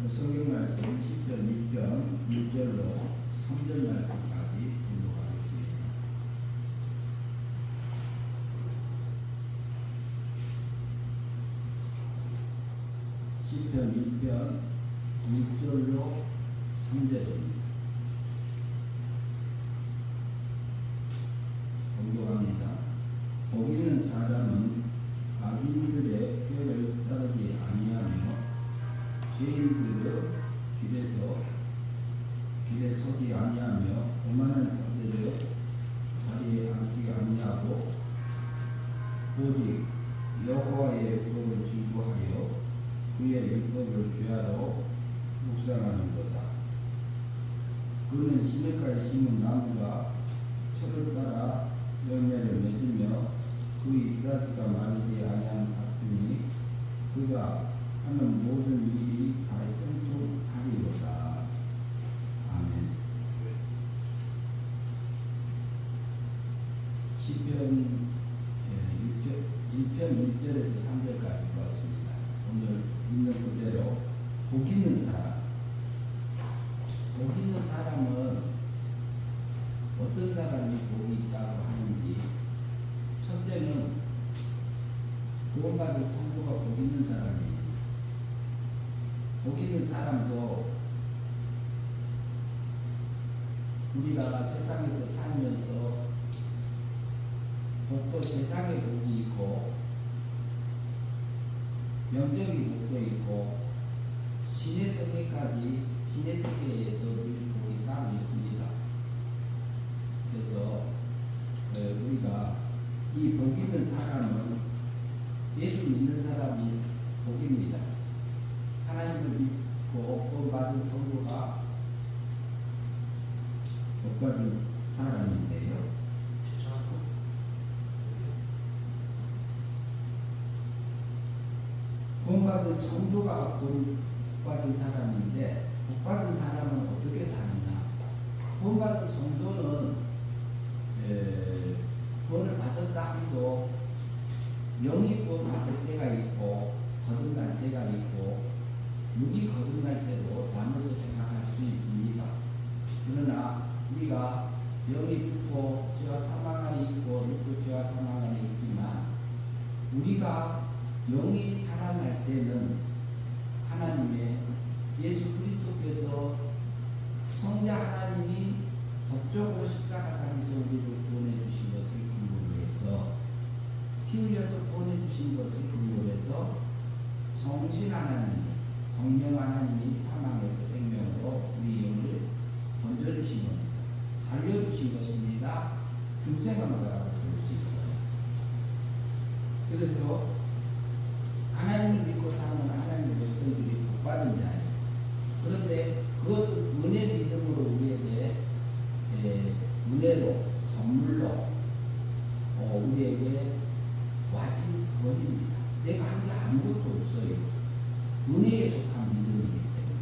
성경 말씀 10편 1편 1절로 3절 말씀까지 공부하겠습니다. 시편 1편 1절로 3절입니다. 공부합니다. 복 있는 사람은 악인들의 꾀를 따르지 아니하며 죄인들의 길에 서지 아니하며 오만한 자들의 자리에 앉지 아니하고 오직 여호와의 율법을 즐거워하여 그의 율법을 주야로 묵상하는 거다. 그는 시냇가에 심은 나무가 철을 따라 열매를 맺으며 그 잎사귀가 마르지 아니한 같으니 그가 하는 모든 일이 다 형통하리로다. 아멘. 시편 1편 1절에서 3절까지 보았습니다. 오늘 있는 그대로 복 있는 사람. 복 있는 사람은 어떤 사람이 복이 있다고 하는지, 첫째는 구원받은 성도가 복 있는 사람입니다. 복 있는 사람도 우리가 세상에서 살면서 복도 세상의 복이 있고 영적인 복도 있고 신의 세계에서 누릴 복이 따로 있습니다. 그래서 우리가 이 복 있는 사람은 예수 믿는 사람이 복입니다. 하나님을 믿고 구원받은 성도가 복받은 사람인데요. 구원받은 성도가 복받은 사람인데, 복받은 사람은 어떻게 사느냐? 구원받은 성도는 구원을 받았다 해도 영이 구원받을 때가 있고 거듭날 때가 있고 육이 거듭날 때도 나눠서 생각할 수 있습니다. 그러나 우리가 영이 죽고 죄와 사망 안에 있고 육도 죄와 사망 안에 있지만, 우리가 영이 살아날 때는 하나님의 예수 그리스도께서 성자 하나님이 법적으로 십자가상에서 우리를 구원해 주신 것을 근거로 해서, 피 흘려서 구원해 주신 것을 근거로 해서 성신 하나님, 성령 하나님이 사망에서 생명으로 우리 영을 건져주신 겁니다. 살려주신 것입니다. 중생언어라고 볼 수 있어요. 그래서 하나님을 믿고 사는 하나님의 백성들이 복받은 자예요. 그런데 그것은 은혜 믿음으로 우리에게 은혜로 선물로 우리에게 와진 구원입니다. 내가 한 게 아무것도 없어요. 은혜에 속한 믿음이기 때문에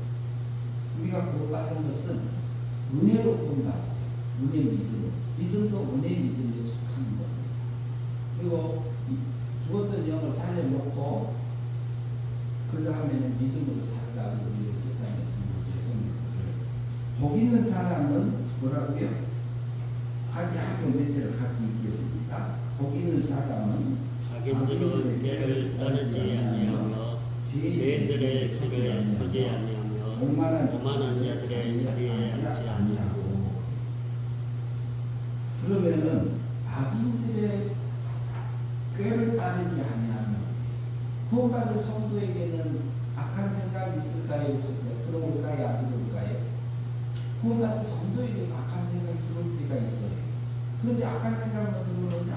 우리가 구원받은 것은 은혜로 구원받지, 은혜 믿음도 은혜 믿음에 속한 겁니다. 그리고 죽었던 영을 살려놓고 그 다음에는 믿음으로 살라고 우리를 세상에 둔 거죠. 복 있는 사람은 뭐라고요? 가지 않고 넷째를 같이 읽겠습니다. 복 있는 사람은 악인들은 꾀를 따르지 아니하며 죄인들의 길에 서지 아니하며 오만한 자들의 자리에 앉지 아니하고. 그러면은 악인들의 꾀를 따르지 아니하며, 구원받은 성도에게는 악한 생각이 있을까요? 없을까요? 들어올까요? 안 들어올까요? 구원받은 성도에게는 악한 생각이 들어올 때가 있어요. 그런데 악한 생각만 들어오느냐?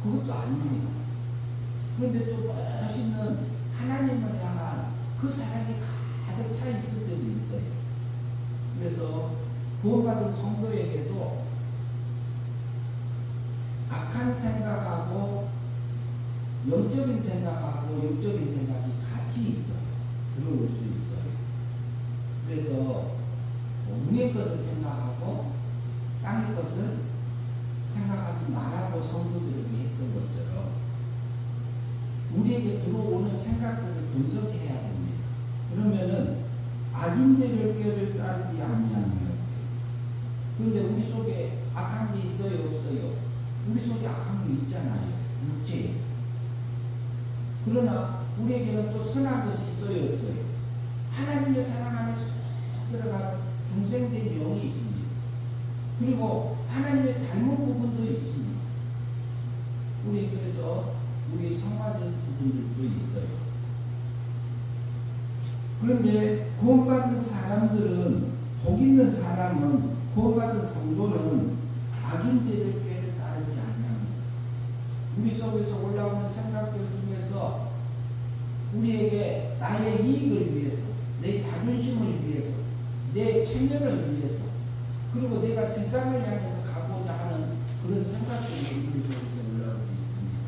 그것도 아닙니다. 그런데 또 멋있는 하나님을 향한 그 사랑이 가득 차 있을 때도 있어요. 그래서 구원받은 성도에게도 악한 생각하고 영적인 생각하고 육적인 생각이 같이 있어요. 들어올 수 있어요. 그래서 위의 것을 생각하고 땅의 것을 생각하지 말라고 성도들에게 했던 것처럼 우리에게 들어오는 생각들을 분석해야 됩니다. 그러면은 악인들의 꾀를 따르지 아니하며. 그런데 우리 속에 악한 게 있어요, 없어요? 우리 속에 악한 게 있잖아요. 육체. 그러나 우리에게는 또 선한 것이 있어요, 없어요? 하나님의 사랑 안에 쏙 들어가는 중생된 영이 있습니다. 그리고 하나님의 닮은 부분도 있습니다. 우리 그래서 우리 성화된 부분들도 있어요. 그런데 구원받은 사람들은, 복 있는 사람은, 구원받은 성도는 악인들의 꾀를 따르지 아니합니다. 우리 속에서 올라오는 생각들 중에서 우리에게 나의 이익을 위해서, 내 자존심을 위해서, 내 체면을 위해서, 그리고 내가 세상을 향해서 가고자 하는 그런 생각들이 우리 속에서 올라오고 있습니다.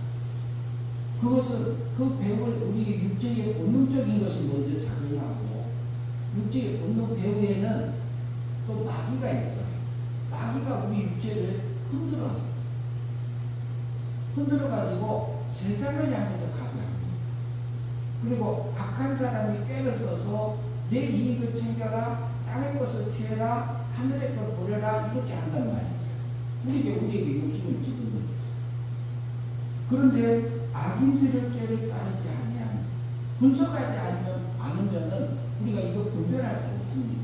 그것은 그 배우, 우리 육체의 본능적인 것이 먼저 작용하고, 육체의 본능 배후에는 또 마귀가 있어요. 마귀가 우리 육체를 흔들어가지고 세상을 향해서 가게 합니다. 그리고 악한 사람이 꾀를 써서 내 이익을 챙겨라, 땅의 것을 취해라, 하늘의 걸 버려라, 이렇게 한단 말이죠. 우리에게 욕심을 집어넣어요. 그런데 악인들의 꾀를 따르지 아니하면, 분석하지 않으면은 우리가 이거 분별할 수 없습니다.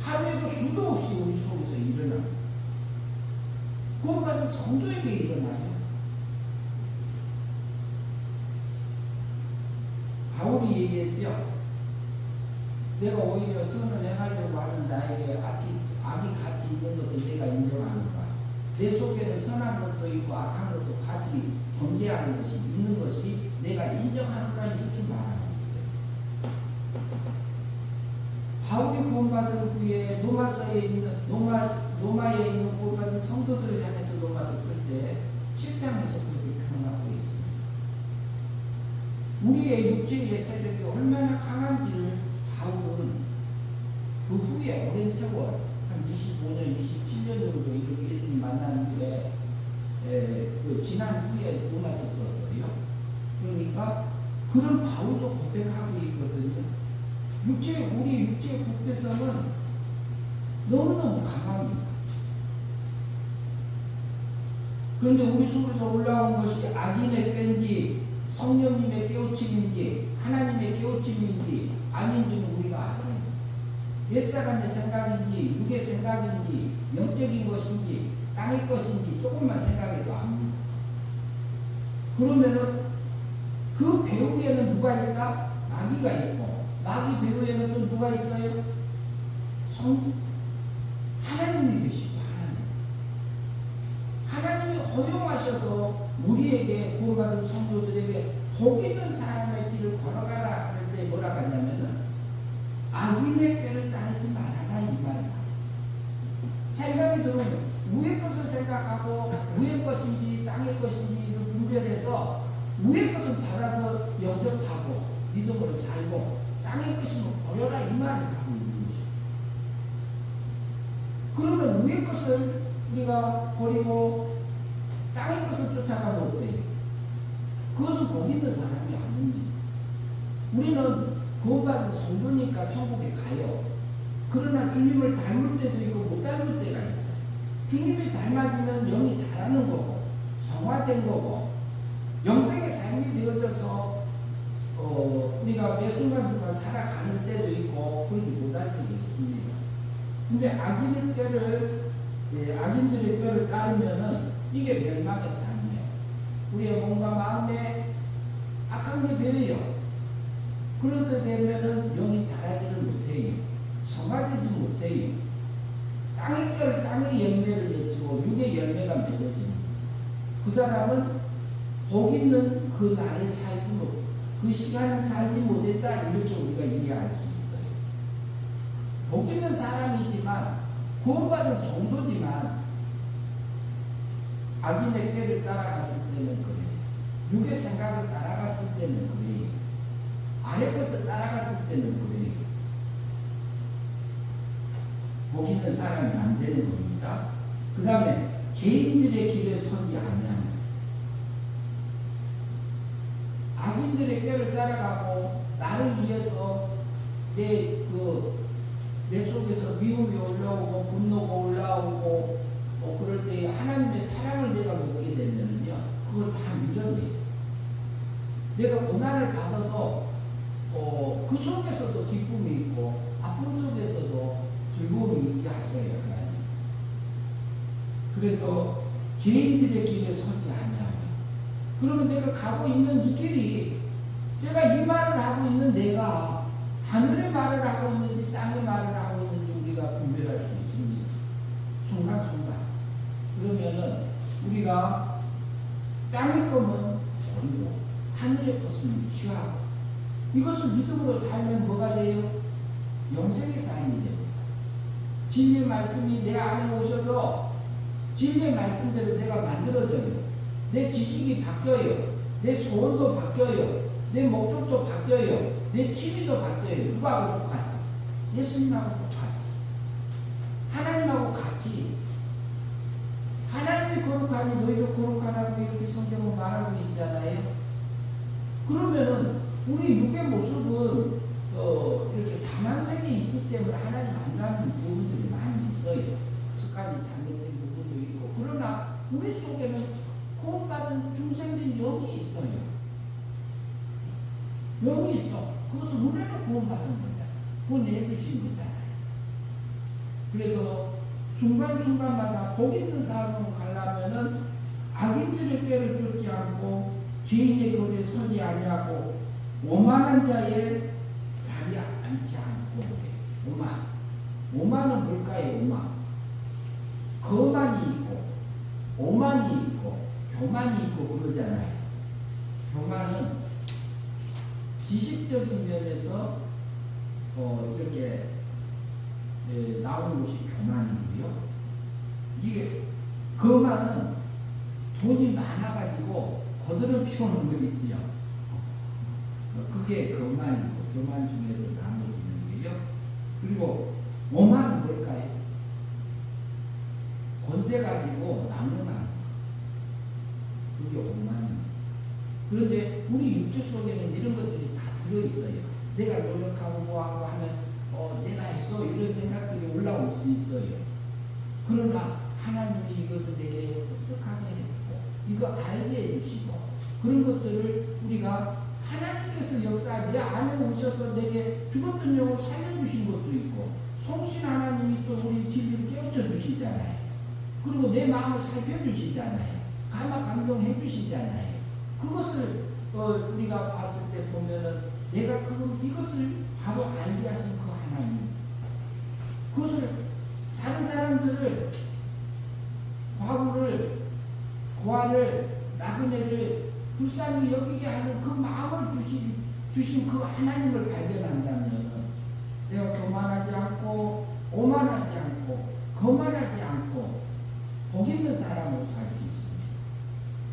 하루에도 수도 없이 우리 속에서 일어납니다. 구원받은 성도에게 일어나요. 바울이 얘기했죠. 내가 오히려 선을 행하려고 하는 나에게 악이 같이 있는 것을 내가 인정하노라. 내 속에는 선한 것도 있고 악한 것도 같이 존재하는 것이 있는 것이 내가 인정하노라, 이렇게 말하고 있어요. 바울이 구원받은 후에 로마에 있는 구원받은 성도들을 향해서 로마서 쓸 때 7장에서 그렇게 표현하고 있습니다. 우리의 육체의 세력이 얼마나 강한지를 바울은 그 후에 오랜 세월, 한 25년, 27년 정도 이렇게 예수님 만나는 후에 지난 후에 로마서 썼어요. 그러니까 그런 바울도 고백하고 있거든요. 우리 육체의 부패성은 너무너무 강합니다. 그런데 우리 속에서 올라온 것이 악인의 꾀인지, 성령님의 깨우침인지, 하나님의 깨우침인지 아닌지는 우리가 알아요. 옛사람의 생각인지, 육의 생각인지, 영적인 것인지, 땅의 것인지 조금만 생각해도 압니다. 그러면은 그 배후에는 누가 있다? 마귀가 있고, 마귀 배후에는 또 누가 있어요? 하나님이 계시죠. 하나님이 허용하셔서 우리에게, 구원받은 성도들에게 복 있는 사람의 길을 걸어가라 하는데 뭐라 하냐면은 악인의 꾀를 따르지 말아라, 이 말이야. 생각이 들어오면 위의 것을 생각하고 위의 것인지 땅의 것인지를 분별해서 위의 것을 받아서 영접하고 믿음으로 살고 땅의 것이면 버려라, 이 말을 하고 있는 것이죠. 그러면 위의 것을 우리가 버리고 땅의 것을 쫓아가면 어때요? 그것은 복 있는 사람이 아닙니다. 우리는 구원받은 성도니까 천국에 가요. 그러나 주님을 닮을 때도 있고 못 닮을 때가 있어요. 주님이 닮아지면 영이 자라는 거고 성화된 거고 영생의 삶이 되어져서 우리가 매 순간순간 살아가는 때도 있고 그러지 못할 때도 있습니다. 근데 악인들의 꾀를 따르면은 이게 멸망의 삶이에요. 우리의 몸과 마음에 악한 게 배어요. 그렇게 되면은 영이 자라지를 못해요. 성화되지 못해요. 땅의 결, 땅의 열매를 맺히고 육의 열매가 맺어집니다. 그 사람은 복 있는 그 날을 살지 못, 그 시간을 살지 못했다, 이렇게 우리가 이해할 수 있어요. 복 있는 사람이지만 구원받은 성도지만 악인의 꾀를 따라갔을 때는 그래요. 육의 생각을 따라갔을 때는 그래요. 아래 것을 따라갔을 때는 그래요. 복 있는 사람이 안 되는 겁니다. 그 다음에 죄인들의 길에 서지 아니하면, 악인들의 꾀를 따라가고 나를 위해서 내 내 속에서 미움이 올라오고 분노가 올라오고 그럴 때 하나님의 사랑을 내가 먹게 되면은요, 그걸 다 밀어내요. 내가 고난을 받아도 그 속에서도 기쁨이 있고 아픔 속에서도 즐거움이 있게 하셔요, 하나님. 그래서 죄인들의 길에 서지 아니하며, 그러면 내가 가고 있는 이 길이, 내가 이 말을 하고 있는 내가 하늘의 말을 하고 있는지 땅의 말을 하고 있는지 우리가 분별할 수 있습니다. 순간순간. 그러면은 우리가 땅의 것은 버리고 하늘의 것은 취하고, 이것을 믿음으로 살면 뭐가 돼요? 영생의 삶이 됩니다. 진리의 말씀이 내 안에 오셔서 진리의 말씀대로 내가 만들어져요. 내 지식이 바뀌어요. 내 소원도 바뀌어요. 내 목적도 바뀌어요. 내 취미도 바뀌어요. 누구하고 똑같이? 예수님하고 똑같이. 하나님하고 같이. 하나님이 거룩하니 너희도 거룩하라고 이렇게 성경은 말하고 있잖아요. 그러면은 우리 육의 모습은 이렇게 사망세계에 있기 때문에 하나님 안 닮은 부분들이 많이 있어요. 습관이 잘못된 부분도 있고. 그러나 우리 속에는 구원받은 중생된 영이 있어요. 영이 있어. 그것은 은혜로 구원받은 거잖아요. 구원해 주신 거잖아요. 그래서 순간순간마다 복 있는 삶으로 가려면은 악인들의 꾀를 쫓지 않고 죄인의 거리에 서지 아니하고 오만한 자의 자리에 앉지 않고. 오만은 뭘까요? 거만이 있고 오만이 있고 교만이 있고 그러잖아요. 교만은 지식적인 면에서 이렇게 나오는 것이 교만이고요. 이게 거만은 돈이 많아가지고 거드름 피우는 거 있지요. 그게 거만이고 교만 중에서 나눠지는 거예요. 그리고 오만은 뭘까요? 권세 가지고 남용하는 거. 그게 오만입니다. 그런데 우리 육체 속에는 이런 것들이 다 들어있어요. 내가 노력하고 뭐하고 하면 내가 했어 이런 생각들이 올라올 수 있어요. 그러나 하나님이 이것을 내게 습득하게 해주고 이거 알게 해주시고 그런 것들을 우리가 하나님께서 역사 내 안에 오셔서 내게 죽었던 영을 살려주신 것도 있고 성신 하나님이 또 우리 진리를 깨우쳐 주시잖아요. 그리고 내 마음을 살펴주시잖아요. 감동해 주시잖아요. 그것을 우리가 봤을 때 보면은 내가 이것을 바로 알게 하신 그 하나님, 그것을 다른 사람들을 과부를 고아를 나그네를 불쌍히 여기게 하는 그 마음을 주신 그 하나님을 발견한다면 내가 교만하지 않고 오만하지 않고 거만하지 않고 복 있는 사람으로 살 수 있습니다.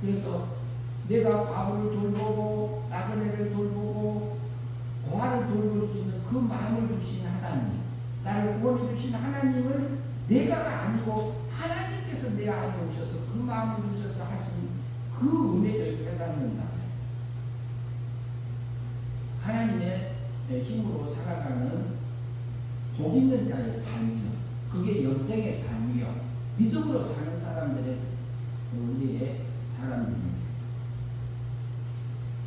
그래서 내가 과부를 돌보고 나그네를 돌보고 고아를 돌볼 수 있는 그 마음을 주신 하나님, 나를 구원해 주신 하나님을 내가가 아니고 하나님께서 내 안에 오셔서 그 마음을 주셔서 하신 그 은혜를 깨닫는다면 하나님의 힘으로 살아가는 복 있는 자의 삶이요, 그게 영생의 삶이요, 믿음으로 사는 사람들의 우리의 사람들입니다.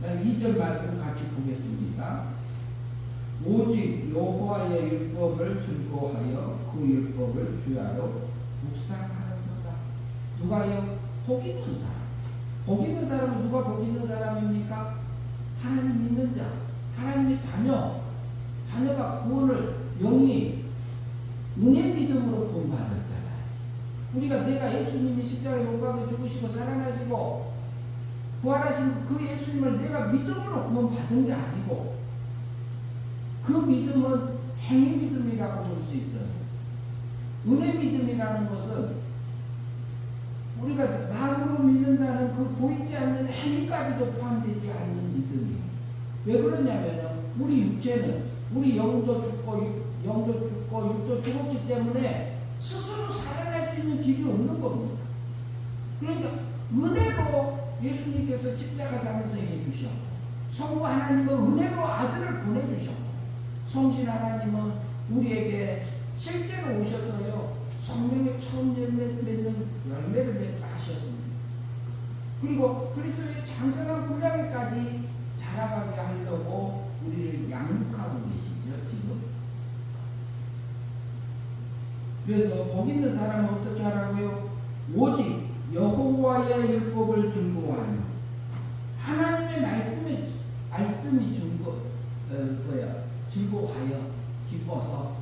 2절 말씀 같이 보겠습니다. 오직 여호와의 율법을 즐거워하여 그 율법을 주야로 묵상하는도다. 누가요? 복 있는 사람. 복 있는 사람은 누가 복 있는 사람입니까? 하나님 믿는 자, 하나님의 자녀가 구원을 영이 은혜 믿음으로 구원받았잖아요. 우리가 내가 예수님이 십자가에 못 박혀 죽으시고 살아나시고 부활하신 그 예수님을 내가 믿음으로 구원받은 게 아니고 그 믿음은 행위 믿음이라고 볼 수 있어요. 은혜 믿음이라는 것은 우리가 마음으로 믿는다는 그 보이지 않는 행위까지도 포함되지 않는 믿음이에요. 왜 그러냐면 우리 육체는 우리 영도 죽고 육도 죽었기 때문에 스스로 살아날 수 있는 길이 없는 겁니다. 그러니까 은혜로 예수님께서 십자가상에서 해주셨고 성부 하나님은 은혜로 아들을 보내주셨고 성신 하나님은 우리에게 실제로 오셔서요 성령의 처음 맺는 열매를 맺게 하셨습니다. 그리고 그리스도의 장성한 분량에까지 자라가게 하려고 우리를 양육하고 계시죠 지금. 그래서 복 있는 사람은 어떻게 하라고요? 오직 여호와의 율법을 즐거워하며 하나님의 말씀이 즐거워하여 기뻐서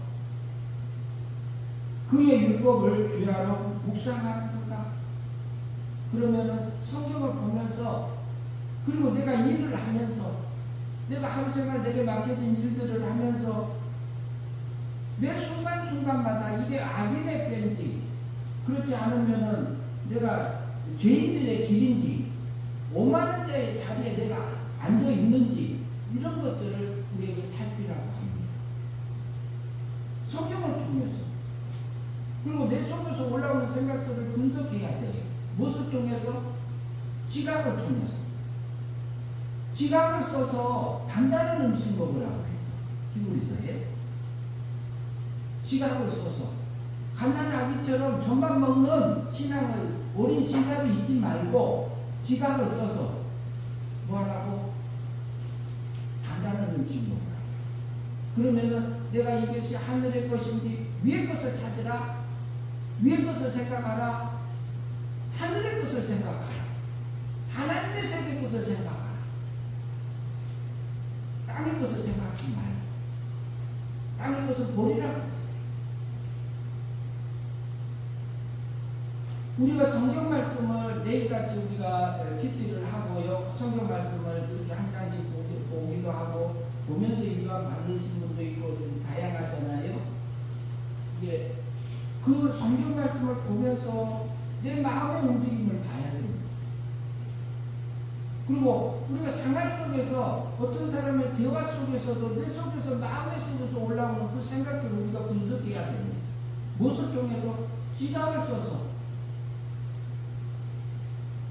그의 율법을 주야로 묵상하는가. 그러면은 성경을 보면서 그리고 내가 일을 하면서 내가 하루 생활 내게 맡겨진 일들을 하면서 매 순간순간마다 이게 악인의 뼈인지 그렇지 않으면은 내가 죄인들의 길인지 오만한 자의 자리에 내가 앉아 있는지 이런 것들을 우리에게 살피라고 합니다. 성경을 통해서 그리고 내 속에서 올라오는 생각들을 분석해야 돼요. 무엇을 통해서? 지각을 통해서. 지각을 써서 단단한 음식 먹으라고 했죠. 히브리서에. 지각을 써서 갓난 아기처럼 젖만 먹는 신앙의 어린 신사로 있지 말고 지각을 써서 뭐하라고? 단단한 음식 먹으라고. 그러면은 내가 이것이 하늘의 것인지 위의 것을 찾으라. 위의 것을 생각하라. 하늘의 것을 생각하라. 하나님의 세계 것을 생각하라. 땅의 것을 생각하지 말고 땅의 것을 버리라고 했어요. 우리가 성경 말씀을 내일같이 우리가 기도를 하고요. 성경 말씀을 이렇게 한 장씩 보기도 하고 보면서 일반 받으신 분도 있고 다양하잖아요. 이게 그 성경 말씀을 보면서 내 마음의 움직임을 봐야 됩니다. 그리고 우리가 생활 속에서 어떤 사람의 대화 속에서도 내 속에서 마음의 속에서 올라오는 그 생각들을 우리가 분석해야 됩니다. 무엇을 통해서? 지각을 써서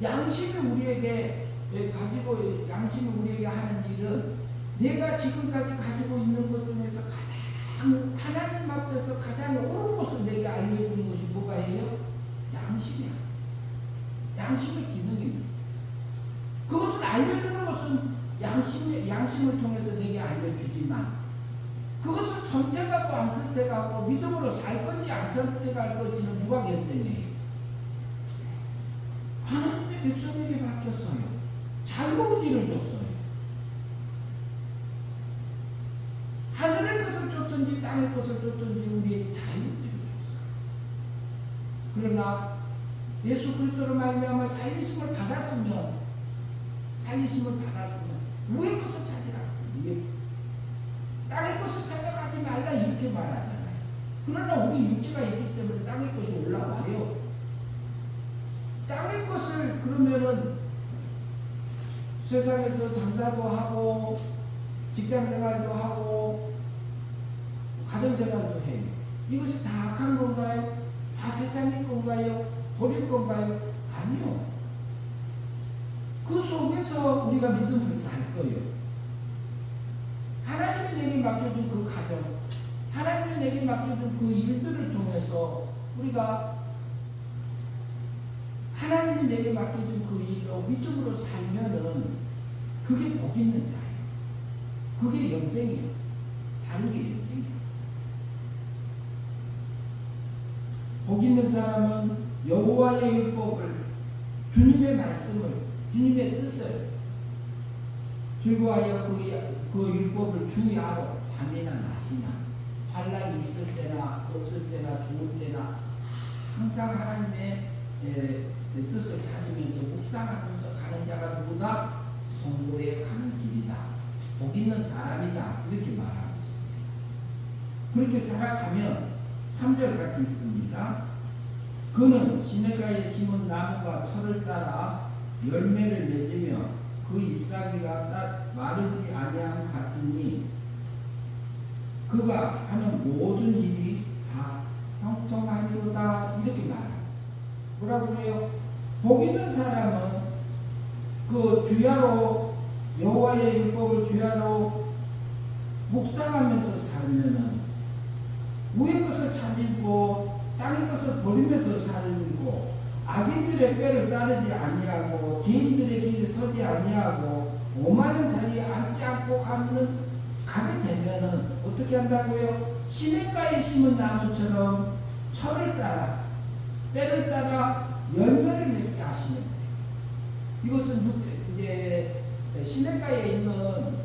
양심이 우리에게 가지고 양심이 우리에게 하는 일은 내가 지금까지 가지고 있는 것 중에서 가장 하나님 앞에서 가장 옳은 것을 내게 알려주는 것이 뭐가 해요? 양심이야. 양심의 기능입니다. 그것을 알려주는 것은 양심을 통해서 내게 알려주지만 그것을 선택하고 안 선택하고 믿음으로 살 건지 안 선택할 건지는 누가 결정해요? 하나님의 백성에게 맡겼어요. 자유의지를 줬어요. 하늘의 것을 줬든지 땅의 것을 줬든지 우리에게 자유의지를 줬어요. 그러나 예수 그리스도로 말미암아 살리심을 받았으면 위의 것을 찾으라. 땅의 것을 생각하지 말라 이렇게 말하잖아요. 그러나 우리 육체가 있기 때문에 땅의 것이 올라와요. 땅의 것을 그러면은 세상에서 장사도 하고 직장생활도 하고 가정생활도 해요. 이것이 다 악한 건가요? 다 세상의 건가요? 버릴 건가요? 아니요. 그 속에서 우리가 믿음을 살 거예요. 하나님이 내게 맡겨준 그 가정, 하나님이 내게 맡겨준 그 일들을 통해서 우리가 하나님이 내게 맡겨준 그 일로 믿음으로 살면은 그게 복 있는 자예요. 그게 영생이에요. 다른 게 영생이에요. 복 있는 사람은 여호와의 율법을, 주님의 말씀을, 주님의 뜻을 즐거워하여 그 율법을 주야로 밤이나 낮이나 환난이 있을 때나 없을 때나 좋을 때나 항상 하나님의 뜻을 찾으면서 묵상하면서 가는 자가 누구다? 성도에 가는 길이다. 복 있는 사람이다. 이렇게 말하고 있습니다. 그렇게 살아가면 3절 같이 있습니다. 그는 시냇가에 심은 나무가 철을 따라 열매를 맺으며 그 잎사귀가 마르지 아니함 같으니 그가 하는 모든 일이 다 형통하리로다. 이렇게 말합니다. 뭐라고 해요? 복 있는 사람은 그 주야로 여호와의 율법을 주야로 묵상하면서 살면은 위의 것을 찾고 땅의 것을 버리면서 살고 악인들의 꾀를 따르지 아니하고 죄인들의 길에 서지 아니하고 오만한 자리에 앉지 않고 가게 되면은 어떻게 한다고요? 시냇가에 심은 나무처럼 철을 따라 때를 따라 열매를 맺게 하시는 거예요. 이것은 이제 시냇가에 있는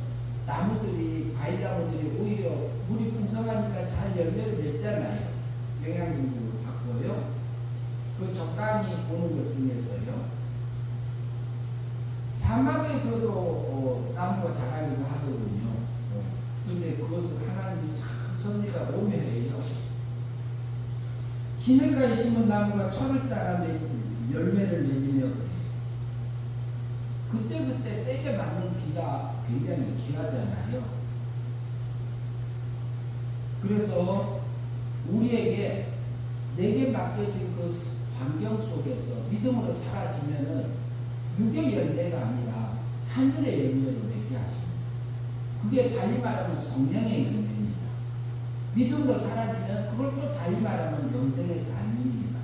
나무들이 과일나무들이 오히려 물이 풍성하니까 잘 열매를 맺잖아요. 영양분을 받고요. 그 적당히 보는 것 중에서요. 사막에서도 나무가 자라기도 하더군요. 근데 그것을 하나님이 참 섭리가 오묘해요. 시냇가에 심은 나무가 철을 따라 열매를 맺으며 그래요. 그때 때에 맞는 비가 굉장히 귀하잖아요. 그래서 우리에게 내게 맡겨진 그 환경 속에서 믿음으로 사라지면은 육의 열매가 아니라 하늘의 열매로 맺게 하십니다. 그게 달리 말하면 성령의 열매입니다. 믿음으로 사라지면 그걸 또 달리 말하면 영생의 삶입니다.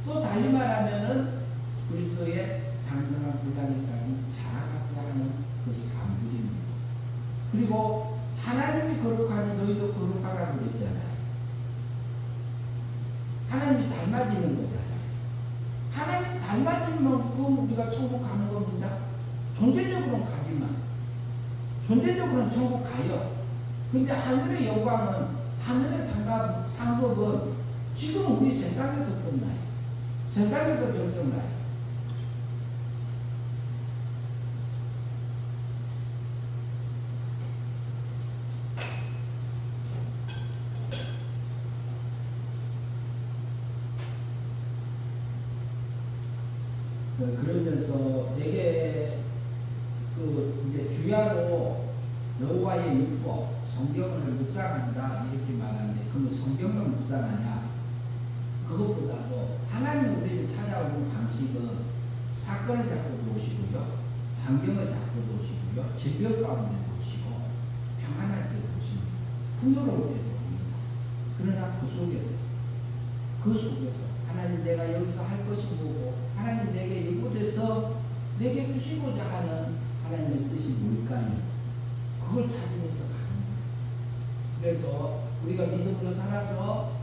또 달리 말하면은 그리스도의 장성한 분량에까지 자라가게 하는 그 삶들입니다. 그리고 하나님이 거룩하니 너희도 거룩하라고 그랬잖아요. 하나님이 닮아지는 거잖아요. 하나님 닮아지는 만큼 우리가 천국 가는 겁니다. 존재적으로는 가지만 존재적으로는 천국 가요. 근데 하늘의 영광은 하늘의 상급은 지금 우리 세상에서 끝나요. 세상에서 결정나요. 그러면서 내게 이제 주야로 여호와의 율법 성경을 묵상한다 이렇게 말하는데 그러면 성경을 묵상하냐? 그것보다도 하나님 우리를 찾아오는 방식은 사건을 잡고 오시고요, 환경을 잡고 오시고요, 질병 가운데 오시고 평안할 때도 오십니다. 풍요로울 때도 옵니다. 그러나 그 속에서 하나님 내가 여기서 할 것이 뭐고 하나님 내게 이곳에서 내게 주시고자 하는 하나님의 뜻이 뭘까요? 그걸 찾으면서 가는 거예요. 그래서 우리가 믿음으로 살아서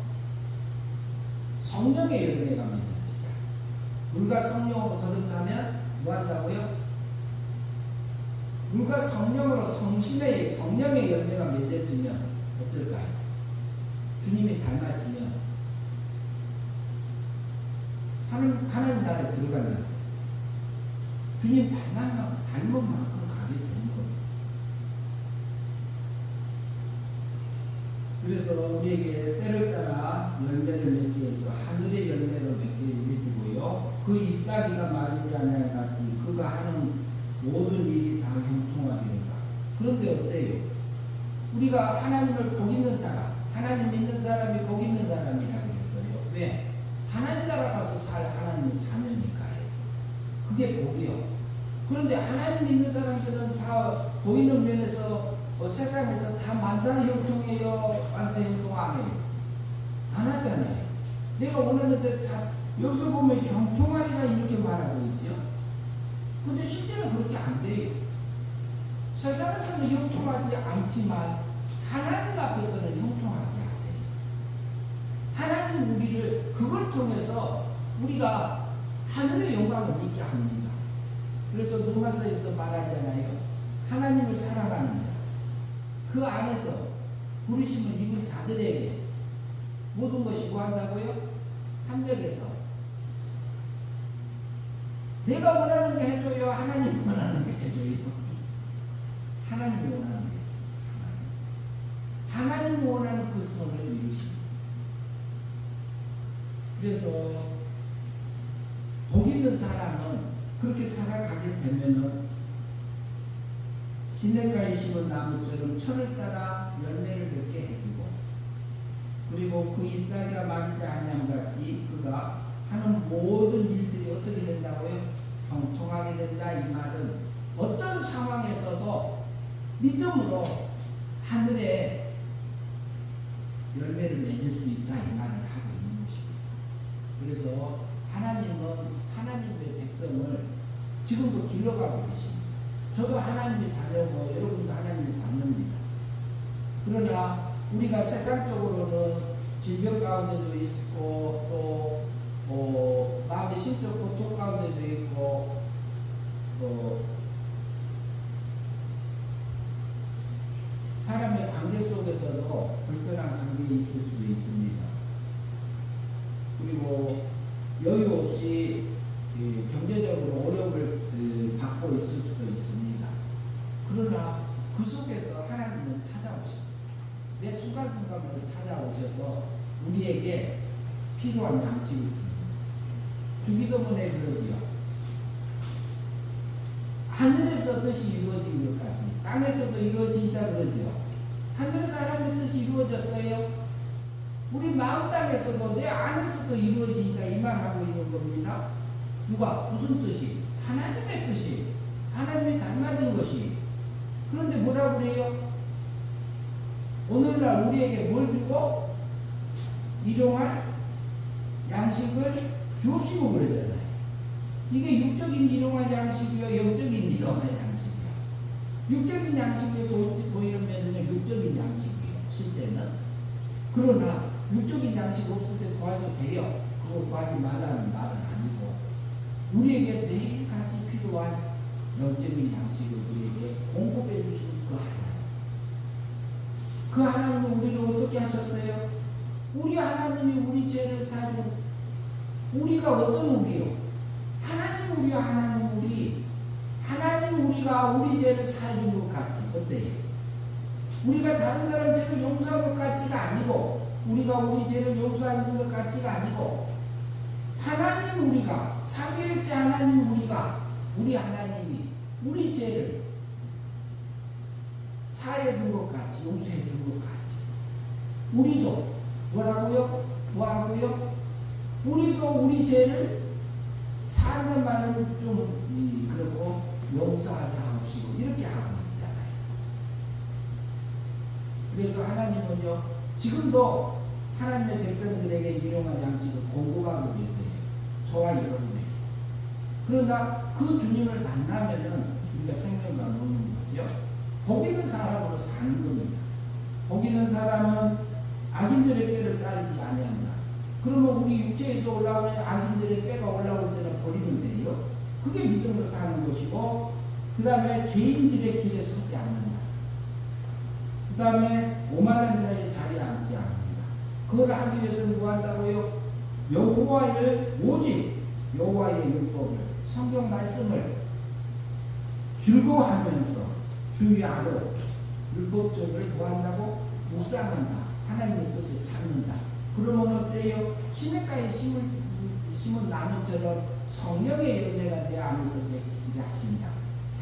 성령의 열매가 맺어지게 하세요. 물과 성령으로 거듭나면 뭐 한다고요? 물과 성령으로 성령의 열매가 맺어지면 어쩔까요? 주님이 닮아지면 하나님 나라에 들어간다는 거죠. 주님 닮은 만큼 가게 되는 겁니다. 그래서 우리에게 때를 따라 열매를 맺기 위해서 하늘의 열매를 맺게 해주고요. 그 잎사귀가 마르지 않을 같이 그가 하는 모든 일이 다 형통하리로다. 그런데 어때요? 우리가 하나님을 복 있는 사람, 하나님 믿는 사람이 복 있는 사람이라고 했어요. 왜? 하나님 나라 가서 살 하나님의 자녀니까요. 그게 복이요. 그런데 하나님 믿는 사람들은 다 보이는 면에서 세상에서 다 만사 형통해요? 만사 형통 안 해요? 안 하잖아요. 내가 원하는데 다 여기서 보면 형통하리라 이렇게 말하고 있죠. 근데 실제는 그렇게 안 돼요. 세상에서는 형통하지 않지만 하나님 앞에서는 형통하게 하세요. 하나님 우리를 그걸 통해서 우리가 하늘의 영광을 잊게 합니다. 그래서 로마서에서 말하잖아요. 하나님을 사랑하는 자. 그 안에서 부르심을 입은 자들에게 모든 것이 뭐 한다고요? 합력해서 내가 원하는 게 해줘요? 하나님이 원하는 게 해줘요? 하나님이 원하는 게 하나님이 원하는 그 선을 이루십니다. 그래서 복 있는 사람은 그렇게 살아가게 되면은 시냇가에 심은 나무처럼 철을 따라 열매를 맺게 해주고 그리고 그 잎사귀가 마르지 아니함 같이 그가 하는 모든 일들이 어떻게 된다고요? 형통하게 된다. 이 말은 어떤 상황에서도 믿음으로 하늘의 열매를 맺을 수 있다 이 말을 하고 있는 것입니다. 그래서 하나님은 하나님의 백성을 지금도 길러가고 계십니다. 저도 하나님의 자녀고 여러분도 하나님의 자녀입니다. 그러나 우리가 세상적으로는 질병 가운데도 있고 또 마음의 심적 고통 가운데도 있고 또 사람의 관계 속에서도 불편한 관계에 있을 수도 있습니다. 그리고 여유 없이 경제적으로 어려움을 받고 있을 수도 있습니다. 그러나 그 속에서 하나님은 찾아오십니다. 매 순간순간마다 찾아오셔서 우리에게 필요한 양식을 줍니다. 주기도문에 그러지요. 하늘에서 뜻이 이루어진 것까지 땅에서도 이루어진다 그러죠. 하늘에서 하나님의 뜻이 이루어졌어요. 우리 마음 땅에서도 내 안에서도 이루어진다 이 말하고 있는 겁니다. 누가? 무슨 뜻이? 하나님의 뜻이. 하나님이 닮아진 것이. 그런데 뭐라고 그래요? 오늘날 우리에게 뭘 주고? 일용할 양식을 주옵시고 그러잖아요. 이게 육적인 일용할 양식이요, 영적인 일용할 양식이요. 육적인 양식이 보이는 면은 육적인 양식이에요. 실제는. 그러나 육적인 양식 없을 때 구하도 돼요. 그거 구하지 말라는 말은 아니고 우리에게 매일같이 필요한 영적인 양식을 우리에게 공급해 주시는 그 하나님. 그 하나님은 우리를 어떻게 하셨어요? 우리 하나님이 우리 죄를 사는 우리가 어떤 우리요? 하나님 우리요, 하나님 우리. 하나님 우리가 우리 죄를 사해준 것 같지. 어때요? 우리가 다른 사람 죄를 용서한 것 같지가 아니고 우리가 우리 죄를 용서하는 것 같지가 아니고 하나님 우리가 삼위일체 하나님 우리가 우리 하나님이 우리 죄를 사해 준 것 같이 용서해 준 것 같이 우리도 뭐라고요? 뭐하고요? 우리도 우리 죄를 사는 말은 좀 그렇고 용서하게 하옵시고 이렇게 하고 있잖아요. 그래서 하나님은요 지금도 하나님의 백성들에게 일용할 양식을 공급하고 계세요. 저와 여러분에게. 그러나 그 주님을 만나면은 우리가 생명과 노는 거죠. 복 있는 사람으로 사는 겁니다. 복 있는 사람은 악인들의 꾀를 따르지 아니한다. 그러면 우리 육체에서 올라오는 악인들의 꾀가 올라올 때는 버리면 돼요. 그게 믿음으로 사는 것이고 그 다음에 죄인들의 길에 서지 않는다. 그 다음에 오만한 자의 자리에 앉지 않는다. 그걸 하기 위해서는 뭐 한다고요? 여호와를 오직 여호와의 율법을 성경 말씀을 즐거워하면서 주의하고 율법적을 뭐 한다고? 묵상한다. 하나님의 뜻을 찾는다. 그러면 어때요? 시냇가에 심은 나무처럼 성령의 열매가 내 안에서 맺히게 하신다.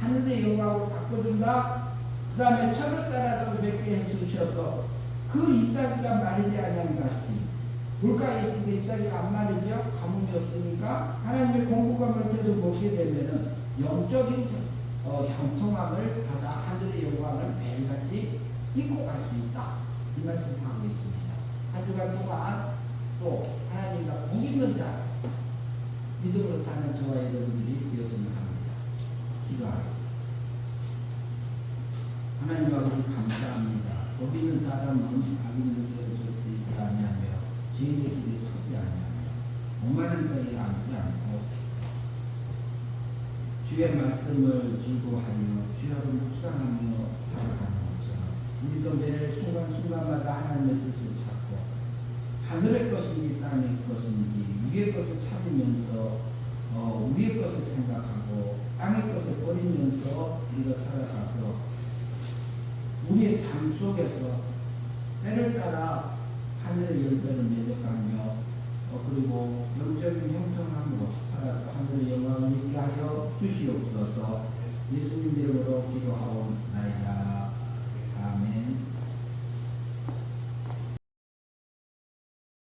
하늘의 영광으로 바꿔준다. 그 다음에 철을 따라서 맺게 해주셔서 그 잎사귀가 마르지 아니한 같이 물가에 있을 때 잎사귀가 안 마르죠? 가뭄이 없으니까 하나님의 공급함을 계속 먹게 되면은 영적인 형통함을 받아 하늘의 영광을 매일같이 입고 갈 수 있다. 이 말씀하고 있습니다. 한 주간 동안 또 하나님과 복 있는 자 믿음으로 사는 저와 여러분들이 되었으면 합니다. 기도하겠습니다. 하나님 아버지 감사합니다. 복 있는 사람은 악인들에게 쫓기지 아니하며 죄인의 길에 서지 아니하며 오만한 자에 앉지 않고 주의 말씀을 즐거워하며 주야로 묵상하며 살아가는 것처럼 우리도 매 순간순간마다 하나님의 뜻을 찾고 하늘의 것인지 땅의 것인지 위의 것을 찾으면서 위의 것을 생각하고 땅의 것을 버리면서 우리가 살아가서 우리의 삶 속에서 때를 따라 하늘의 열매를 맺어가며 그리고 영적인 형통함으로 살아서 하늘의 영광을 있게 하여 주시옵소서. 예수님 이름으로 기도하옵나이다. 아멘.